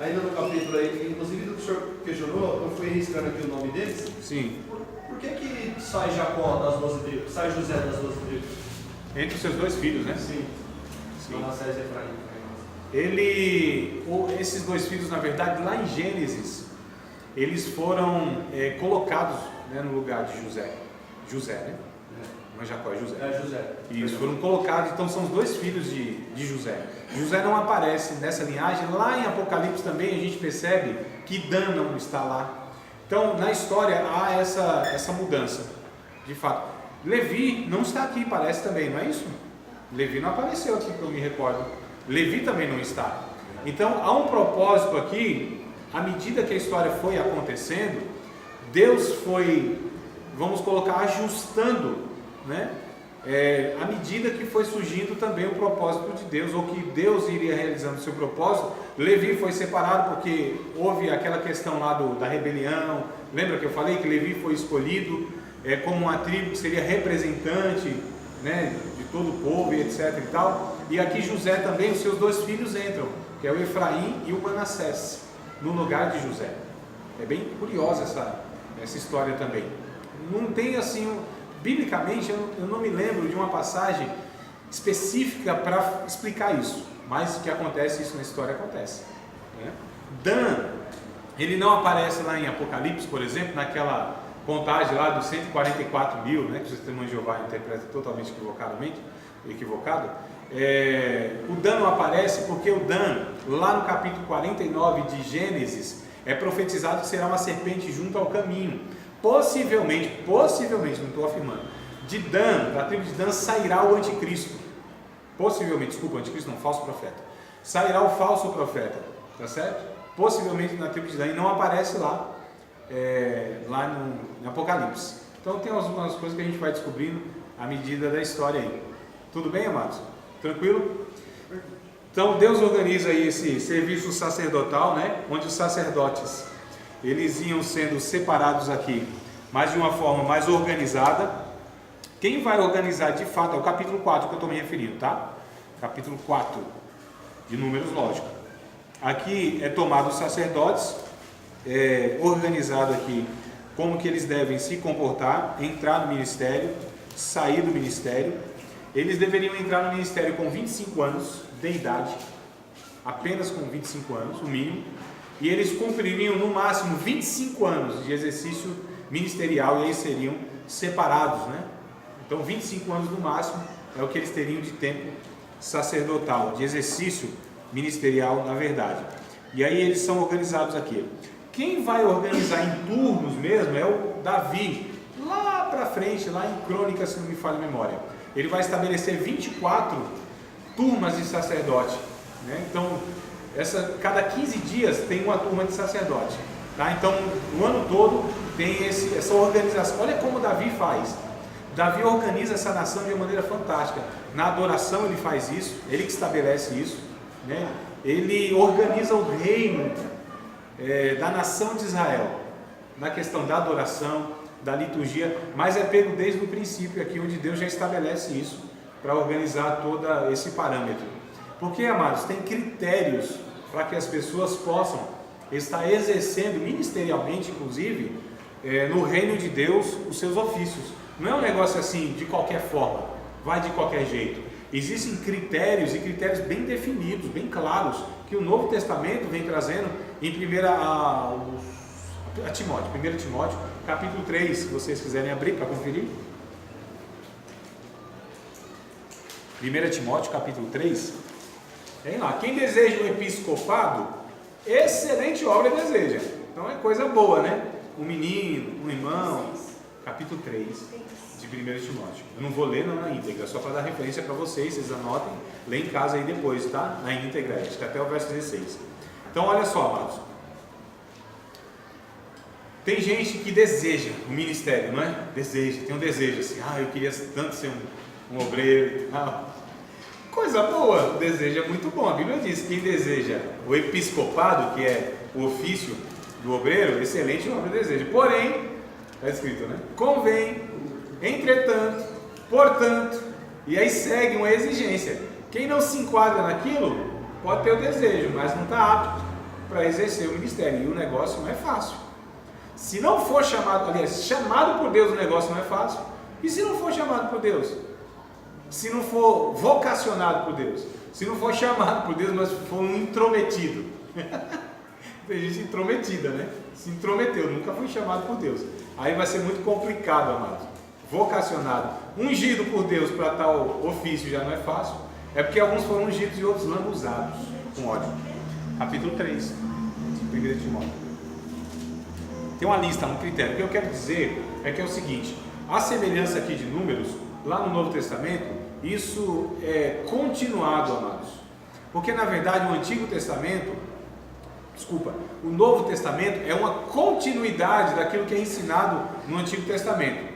Ainda no capítulo aí, inclusive do que o senhor questionou, eu fui riscando aqui o nome deles. Sim. Por que sai Jacó das 12 tribos? Sai José das 12 tribos? Entre os seus 2 filhos, né? Sim. Manassés e Efraim. Esses 2 filhos, na verdade, lá em Gênesis, eles foram colocados, né, no lugar de José. José, né? Não é Jacó, é José. É José. Isso, foram colocados, então são os 2 filhos de José. José não aparece nessa linhagem. Lá em Apocalipse também a gente percebe que Dan não está lá. Então, na história há essa mudança, de fato. Levi não está aqui, parece também, não é isso? Levi não apareceu aqui, que eu me recordo. Levi também não está. Então, há um propósito aqui, à medida que a história foi acontecendo, Deus foi, vamos colocar, ajustando, né? À medida que foi surgindo também o propósito de Deus, ou que Deus iria realizando o seu propósito. Levi foi separado porque houve aquela questão lá da rebelião. Lembra que eu falei que Levi foi escolhido como uma tribo que seria representante, né, de todo o povo e etc e tal. E aqui José também, os seus 2 filhos entram, que é o Efraim e o Manassés, no lugar de José. É bem curiosa essa história também. Não tem assim... Biblicamente, eu não me lembro de uma passagem específica para explicar isso, mas o que acontece, isso na história acontece, né? Dan, ele não aparece lá em Apocalipse, por exemplo, naquela contagem lá dos 144 mil, né, que o Testemunho de Jeová interpreta totalmente equivocado. O Dan não aparece porque o Dan, lá no capítulo 49 de Gênesis, é profetizado que será uma serpente junto ao caminho. Possivelmente, não estou afirmando, de Dan, da tribo de Dan, sairá o anticristo. Possivelmente, desculpa, o anticristo não, falso profeta. sairá o falso profeta, tá certo? Possivelmente na tribo de Dan, e não aparece lá, no Apocalipse. Então tem algumas coisas que a gente vai descobrindo à medida da história aí. Tudo bem, amados? Tranquilo? Então Deus organiza aí esse serviço sacerdotal, né? Onde os sacerdotes, eles iam sendo separados aqui, mas de uma forma mais organizada. Quem vai organizar de fato é o capítulo 4 que eu estou me referindo, tá? Capítulo 4 de Números, lógico. Aqui é tomado os sacerdotes, organizado aqui como que eles devem se comportar, entrar no ministério, sair do ministério. Eles deveriam entrar no ministério com 25 anos de idade, apenas com 25 anos, o mínimo, e eles cumpririam no máximo 25 anos de exercício ministerial, e aí seriam separados, né? Então 25 anos no máximo é o que eles teriam de tempo sacerdotal, de exercício ministerial, na verdade. E aí eles são organizados aqui. Quem vai organizar em turnos mesmo é o Davi, lá para frente, lá em Crônicas, se não me falha a memória. Ele vai estabelecer 24 turmas de sacerdote, né? Então, cada 15 dias tem uma turma de sacerdote, tá? Então, o ano todo tem essa organização. Olha como Davi faz. Davi organiza essa nação de uma maneira fantástica. Na adoração ele faz isso, ele que estabelece isso, né? Ele organiza o reino da nação de Israel, na questão da adoração, da liturgia, mas é pego desde o princípio aqui, onde Deus já estabelece isso, para organizar todo esse parâmetro. Porque, amados, tem critérios para que as pessoas possam estar exercendo ministerialmente, inclusive, no reino de Deus, os seus ofícios. Não é um negócio assim, de qualquer forma, vai de qualquer jeito. Existem critérios, e critérios bem definidos, bem claros, que o Novo Testamento vem trazendo em 1 Timóteo, capítulo 3, se vocês quiserem abrir para conferir. 1 Timóteo, capítulo 3. Tem lá, quem deseja um episcopado, excelente obra deseja. Então é coisa boa, né? Um menino, um irmão. Capítulo 3 de 1 Timóteo. Eu não vou ler na íntegra, só para dar referência para vocês anotem, lê em casa aí depois, tá? Na íntegra, acho que até o verso 16. Então olha só, amados. Tem gente que deseja o ministério, não é? Deseja, tem um desejo assim, eu queria tanto ser um obreiro e tal. Coisa boa, o desejo é muito bom. A Bíblia diz que quem deseja o episcopado, que é o ofício do obreiro, excelente obra deseja. Porém, está escrito, né? Convém, entretanto, portanto, e aí segue uma exigência. Quem não se enquadra naquilo, pode ter o desejo, mas não está apto para exercer o ministério. E o negócio não é fácil. Se não for chamado, aliás, chamado por Deus, o negócio não é fácil. E se não for chamado por Deus? Se não for vocacionado por Deus? Se não for chamado por Deus, mas for um intrometido? Tem gente intrometida, né? Se intrometeu, nunca foi chamado por Deus. Aí vai ser muito complicado, amados. Vocacionado, ungido por Deus para tal ofício já não é fácil. É porque alguns foram ungidos e outros lambuzados com óleo. Capítulo 3 de 1 Timóteo. Tem uma lista, um critério. O que eu quero dizer é que é o seguinte: a semelhança aqui de Números, lá no Novo Testamento, isso é continuado, amados. Porque na verdade o Novo Testamento é uma continuidade daquilo que é ensinado no Antigo Testamento.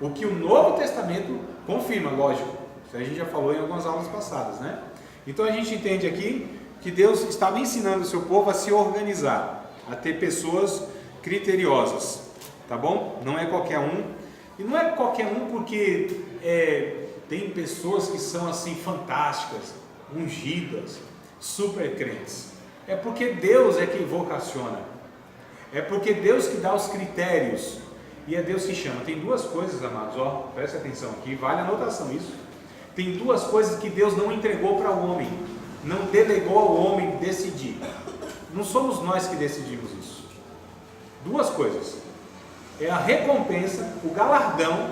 O que o Novo Testamento confirma, lógico. Isso a gente já falou em algumas aulas passadas, né? Então a gente entende aqui que Deus estava ensinando o seu povo a se organizar, a ter pessoas criteriosas, tá bom? Não é qualquer um. E não é qualquer um porque tem pessoas que são assim fantásticas, ungidas, super crentes. É porque Deus é quem vocaciona. É porque Deus que dá os critérios. E é Deus que chama. Tem duas coisas, amados, preste atenção aqui, vale a anotação isso. Tem duas coisas que Deus não entregou para o homem, não delegou ao homem decidir. Não somos nós que decidimos isso. Duas coisas. É a recompensa, o galardão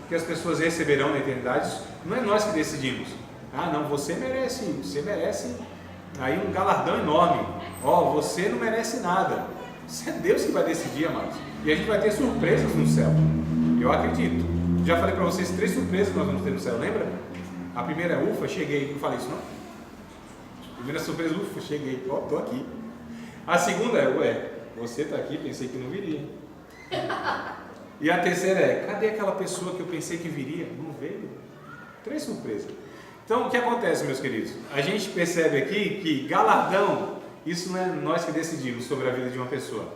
que as pessoas receberão na eternidade. Não é nós que decidimos. Não, você merece aí um galardão enorme. Você não merece nada. Isso é Deus que vai decidir, amados. E a gente vai ter surpresas no céu. Eu acredito. Já falei para vocês 3 surpresas que nós vamos ter no céu, lembra? A primeira é ufa, cheguei, não falei isso não? Primeira surpresa, ufa, cheguei, ó, tô aqui. A segunda é, ué, você tá aqui, pensei que não viria. E a terceira é, cadê aquela pessoa que eu pensei que viria? Não veio. 3 surpresas. Então, o que acontece, meus queridos? A gente percebe aqui que galardão, isso não é nós que decidimos sobre a vida de uma pessoa.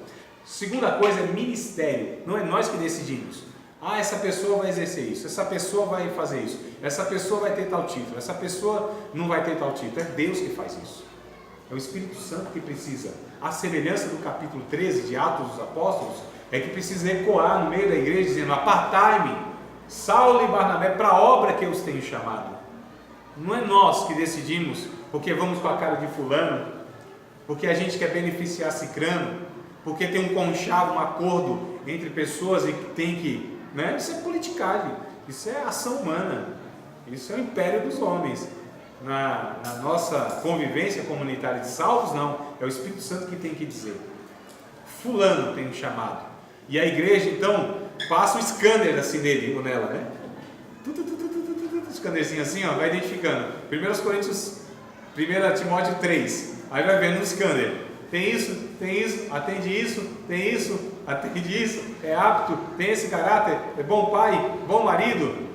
Segunda coisa é ministério, não é nós que decidimos. Ah, essa pessoa vai exercer isso, essa pessoa vai fazer isso, essa pessoa vai ter tal título, essa pessoa não vai ter tal título. É Deus que faz isso. É o Espírito Santo que precisa. A semelhança do capítulo 13 de Atos dos Apóstolos é que precisa ecoar no meio da igreja dizendo: apartai-me, Saulo e Barnabé, para a obra que eu os tenho chamado. Não é nós que decidimos porque vamos com a cara de fulano, porque a gente quer beneficiar cicrano, porque tem um conchavo, um acordo entre pessoas e que tem que... Né? Isso é politicagem, isso é ação humana, isso é o império dos homens. Na nossa convivência comunitária de salvos, não, é o Espírito Santo que tem que dizer: fulano tem um chamado. E a igreja então passa o scanner assim nele ou nela, né? Scannerzinho assim, ó, vai identificando. 1 Coríntios, 1 Timóteo 3, aí vai vendo no scanner: tem isso, atende isso, tem isso, atende isso, é apto, tem esse caráter, é bom pai, bom marido,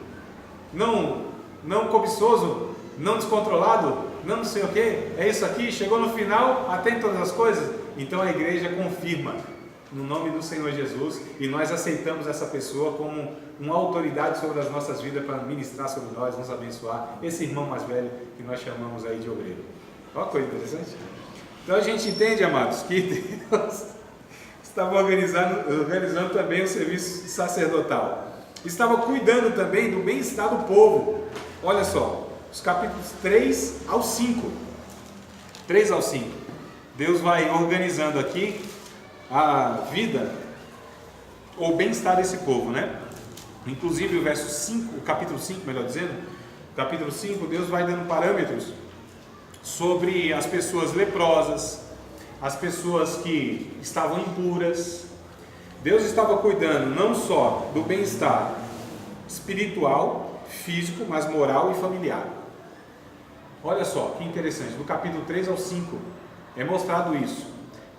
não cobiçoso, não descontrolado, não sei o que, é isso aqui, chegou no final, atende todas as coisas. Então a igreja confirma no nome do Senhor Jesus e nós aceitamos essa pessoa como uma autoridade sobre as nossas vidas para ministrar sobre nós, nos abençoar, esse irmão mais velho que nós chamamos aí de obreiro. Olha que coisa interessante. Então a gente entende, amados, que Deus estava organizando também o serviço sacerdotal, estava cuidando também do bem-estar do povo. Olha só, os capítulos 3 ao 5, Deus vai organizando aqui a vida, ou bem-estar desse povo, né? Inclusive o verso 5, o capítulo 5, melhor dizendo, capítulo 5, Deus vai dando parâmetros sobre as pessoas leprosas, as pessoas que estavam impuras. Deus estava cuidando não só do bem-estar espiritual, físico, mas moral e familiar. Olha só que interessante, do capítulo 3 ao 5 é mostrado isso.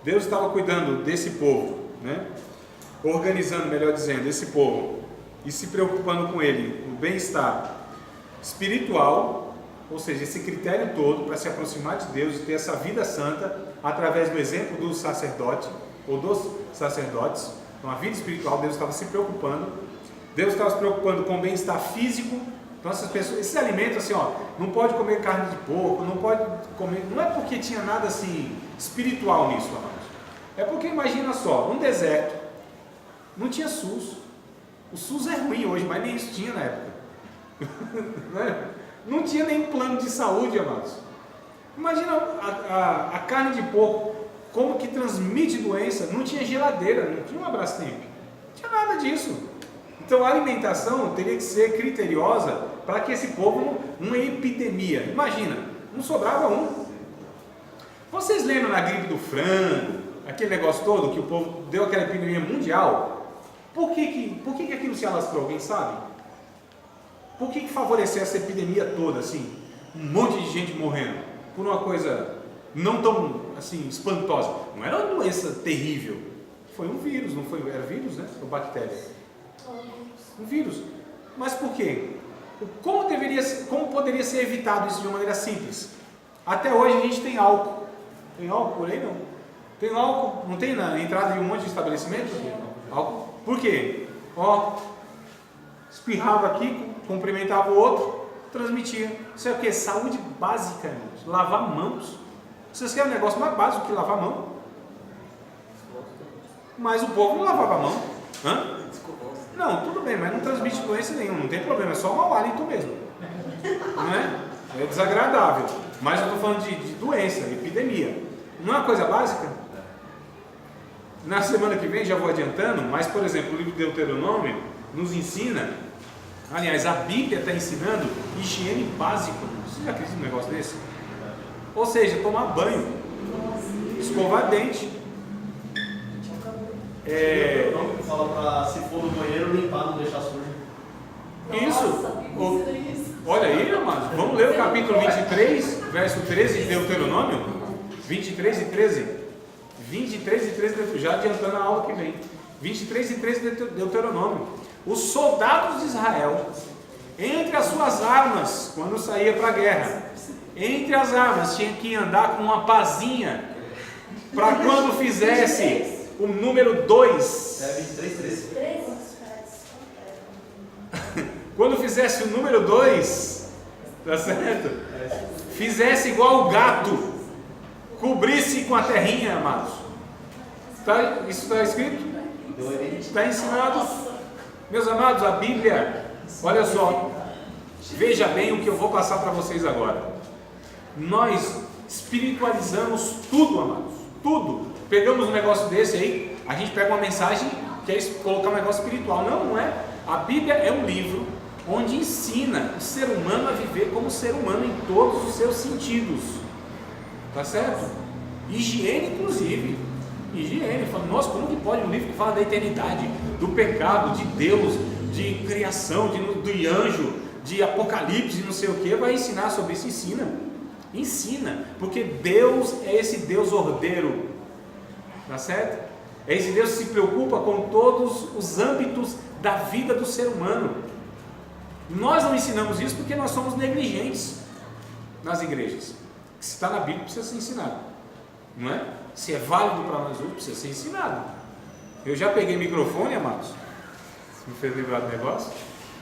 Deus estava cuidando desse povo, né? Organizando, melhor dizendo, esse povo e se preocupando com ele, o bem-estar espiritual, ou seja, esse critério todo para se aproximar de Deus e ter essa vida santa através do exemplo do sacerdote ou dos sacerdotes. Então a vida espiritual, Deus estava se preocupando. Deus estava se preocupando com o bem-estar físico. Então essas pessoas, esses alimentos assim, ó, não pode comer carne de porco, não pode comer, não é porque tinha nada assim espiritual nisso, amados. É porque imagina só, um deserto, não tinha SUS. O SUS é ruim hoje, mas nem isso tinha na época. Não tinha nem plano de saúde, amados. Imagina a carne de porco, como que transmite doença, não tinha geladeira, não tinha uma Brastemp, não tinha nada disso. Então a alimentação teria que ser criteriosa para que esse povo, uma epidemia, imagina, não sobrava um. Vocês lembram na gripe do frango, aquele negócio todo que o povo deu aquela epidemia mundial? Por que aquilo se alastrou? Alguém sabe? Por que favoreceu essa epidemia toda assim? Um monte de gente morrendo por uma coisa não tão assim espantosa. Não era uma doença terrível. Foi um vírus, não foi? Era vírus, né? Ou bactéria? Um vírus. Mas por quê? Como poderia ser evitado isso de uma maneira simples? Até hoje a gente tem álcool. Tem álcool por aí? Não. Tem álcool? Não tem na entrada de um monte de estabelecimento? Álcool. Por quê? Ó, espirrava aqui, cumprimentava o outro, transmitia. Isso é o que? Saúde básica, irmãos. Lavar mãos. Vocês querem um negócio mais básico que lavar a mão? Mas o povo não lavava a mão. Hã? Não, tudo bem, mas não transmite doença nenhuma, não tem problema, é só mau hálito mesmo. Não é? É desagradável. Mas eu estou falando de doença, epidemia. Não é uma coisa básica? Na semana que vem, já vou adiantando, mas por exemplo, o livro de Deuteronômio nos ensina, aliás, a Bíblia está ensinando higiene básica. Você já acredita num negócio desse? Ou seja, tomar banho, escovar dente. Fala para, se for no banheiro, limpar, não deixar sujo. Isso. Nossa, Olha aí, amado. amados? Vamos ler o capítulo 23, verso 13 de Deuteronômio? 23 e 13. 23 e 13, já adiantando a aula que vem. 23 e 13 de Deuteronômio. Os soldados de Israel, entre as suas armas, quando saía para a guerra, entre as armas tinha que andar com uma pazinha, para quando fizesse o número 2. É 23, 13. Quando fizesse o número 2, tá certo? Fizesse igual o gato, cobrisse com a terrinha, amados. Isso está escrito? Está ensinado. Meus amados, a Bíblia, olha só, veja bem o que eu vou passar para vocês agora. Nós espiritualizamos tudo, amados, tudo. Pegamos um negócio desse aí, a gente pega uma mensagem, quer colocar um negócio espiritual. Não, não é. A Bíblia é um livro onde ensina o ser humano a viver como ser humano em todos os seus sentidos. Tá certo? Higiene, inclusive. Higiene. Fala, nossa, como que pode um livro que fala da eternidade, do pecado, de Deus, de criação, de anjo, de apocalipse, não sei o que, vai ensinar sobre isso? Ensina. Ensina. Porque Deus é esse Deus ordeiro. Tá certo? É esse Deus que se preocupa com todos os âmbitos da vida do ser humano. Nós não ensinamos isso porque nós somos negligentes nas igrejas. Se está na Bíblia, precisa ser ensinado, não é? Se é válido para nós hoje, precisa ser ensinado. Eu já peguei microfone, amados, se me fez lembrar do negócio.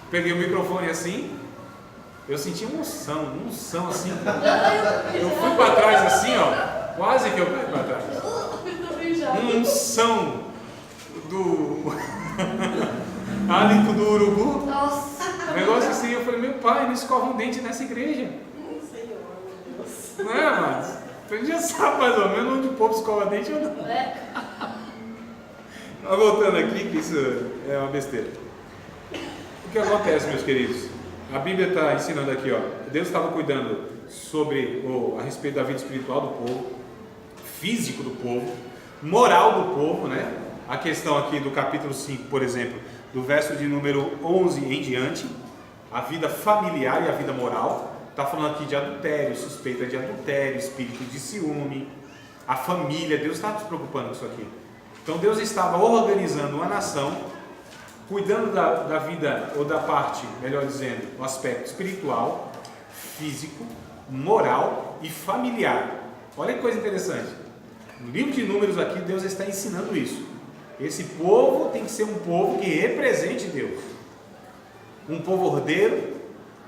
Peguei o microfone assim, eu senti uma unção assim. Eu fui para trás assim, ó, quase que eu fui para trás. Uma unção do hálito do urubu. Nossa. Um negócio assim, eu falei, meu pai, não escova um dente nessa igreja. Não é, amados? Então a gente já sabe mais ou menos onde o povo escova dente ou não. Mas voltando aqui, que isso é uma besteira. O que acontece, meus queridos? A Bíblia está ensinando aqui, ó. Deus estava cuidando a respeito da vida espiritual do povo, físico do povo, moral do povo, né? A questão aqui do capítulo 5, por exemplo, do verso de número 11 em diante, a vida familiar e a vida moral. Está falando aqui de adultério, suspeita de adultério, espírito de ciúme, a família. Deus está se preocupando com isso aqui. Então Deus estava organizando uma nação, cuidando da vida, ou da parte, melhor dizendo, o aspecto espiritual, físico, moral e familiar. Olha que coisa interessante. No livro de Números aqui, Deus está ensinando isso. Esse povo tem que ser um povo que represente Deus. Um povo ordeiro,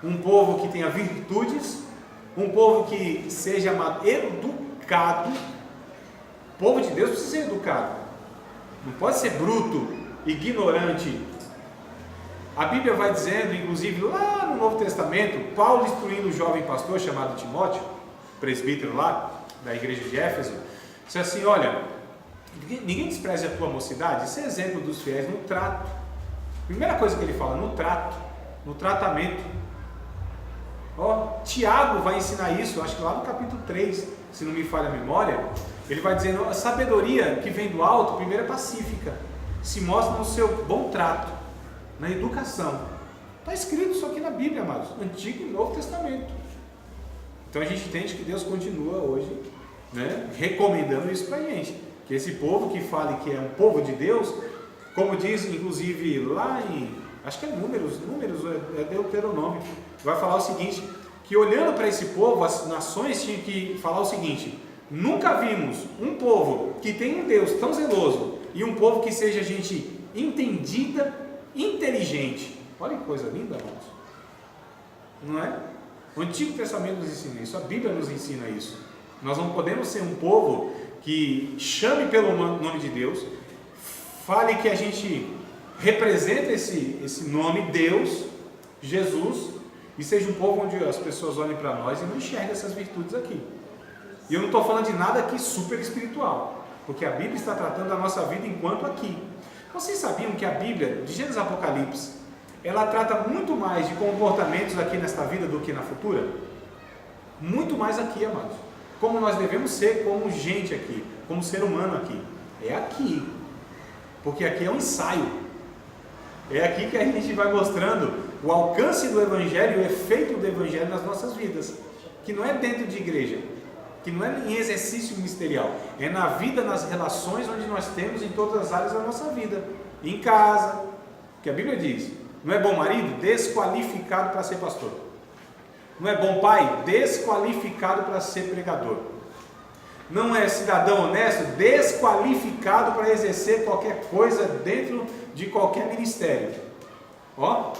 um povo que tenha virtudes, um povo que seja educado. O povo de Deus precisa ser educado. Não pode ser bruto, ignorante. A Bíblia vai dizendo, inclusive lá no Novo Testamento, Paulo instruindo um jovem pastor chamado Timóteo, presbítero lá da igreja de Éfeso, disse assim, olha, ninguém despreze a tua mocidade. Isso é exemplo dos fiéis no trato. Primeira coisa que ele fala, no trato, no tratamento. Tiago vai ensinar isso, acho que lá no capítulo 3, se não me falha a memória. Ele vai dizendo, a sabedoria que vem do alto, primeiro é pacífica, se mostra no seu bom trato, na educação. Está escrito isso aqui na Bíblia, amados, Antigo e Novo Testamento. Então a gente entende que Deus continua hoje, né, recomendando isso para a gente, que esse povo que fale que é um povo de Deus, como diz inclusive lá em, acho que é Números é Deuteronômio, vai falar o seguinte, que olhando para esse povo, as nações tinham que falar o seguinte, nunca vimos um povo que tem um Deus tão zeloso e um povo que seja gente entendida, inteligente. Olha que coisa linda, irmãos. Não é? O Antigo Testamento nos ensina isso, a Bíblia nos ensina isso. Nós não podemos ser um povo que chame pelo nome de Deus, fale que a gente representa esse nome, Deus, Jesus, e seja um povo onde as pessoas olhem para nós e não enxerguem essas virtudes aqui. E eu não estou falando de nada aqui super espiritual, porque a Bíblia está tratando da nossa vida enquanto aqui. Vocês sabiam que a Bíblia, de Gênesis a Apocalipse, ela trata muito mais de comportamentos aqui nesta vida do que na futura? Muito mais aqui, amados. Como nós devemos ser como gente aqui, como ser humano aqui. É aqui. Porque aqui é um ensaio. É aqui que a gente vai mostrando o alcance do Evangelho, o efeito do Evangelho nas nossas vidas. Que não é dentro de igreja, que não é em exercício ministerial, é na vida, nas relações onde nós temos em todas as áreas da nossa vida. Em casa, que a Bíblia diz, não é bom marido? Desqualificado para ser pastor. Não é bom pai? Desqualificado para ser pregador. Não é cidadão honesto? Desqualificado para exercer qualquer coisa dentro de qualquer ministério. Ó,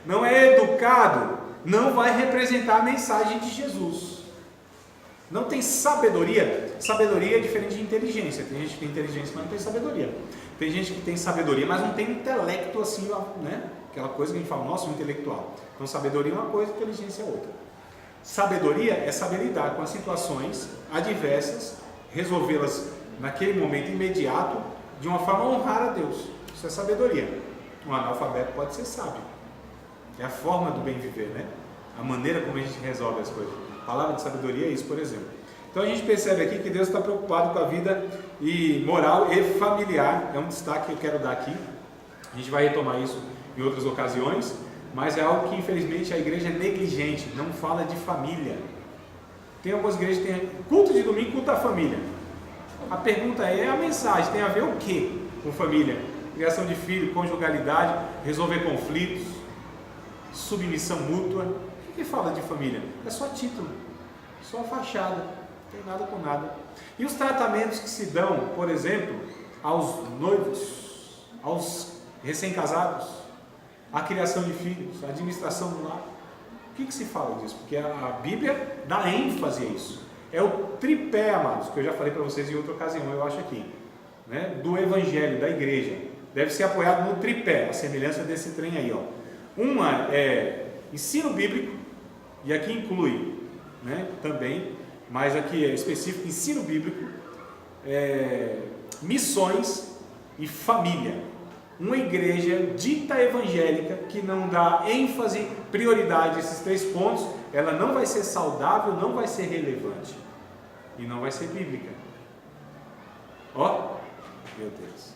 não é educado, não vai representar a mensagem de Jesus. Não tem sabedoria. Sabedoria é diferente de inteligência. Tem gente que tem inteligência, mas não tem sabedoria. Tem gente que tem sabedoria, mas não tem intelecto assim, né? Aquela coisa que a gente fala, nossa, um intelectual. Então sabedoria é uma coisa, inteligência é outra. Sabedoria é saber lidar com as situações adversas, resolvê-las naquele momento imediato, de uma forma a honrar a Deus. Isso é sabedoria. Um analfabeto pode ser sábio. É a forma do bem viver, né? A maneira como a gente resolve as coisas. A palavra de sabedoria é isso, por exemplo. Então a gente percebe aqui que Deus está preocupado com a vida e moral e familiar. É um destaque que eu quero dar aqui. A gente vai retomar isso em outras ocasiões, mas é algo que infelizmente a igreja é negligente, não fala de família. Tem algumas igrejas que tem culto de domingo, culto da família. A pergunta é a mensagem, tem a ver o que com família? Criação de filho, conjugalidade, resolver conflitos, submissão mútua. O que fala de família? É só título, só fachada, não tem nada com nada. E os tratamentos que se dão, por exemplo, aos noivos, aos recém-casados, a criação de filhos, a administração do lar. O que se fala disso? Porque a Bíblia dá ênfase a isso. É o tripé, amados, que eu já falei para vocês em outra ocasião, eu acho aqui, né? Do Evangelho, da igreja. Deve ser apoiado no tripé, a semelhança desse trem aí, ó. Uma é ensino bíblico, e aqui inclui, né, também, mas aqui é específico, ensino bíblico, missões e família. Uma igreja dita evangélica que não dá ênfase, prioridade a esses 3 pontos, ela não vai ser saudável, não vai ser relevante e não vai ser bíblica. Ó, meu Deus.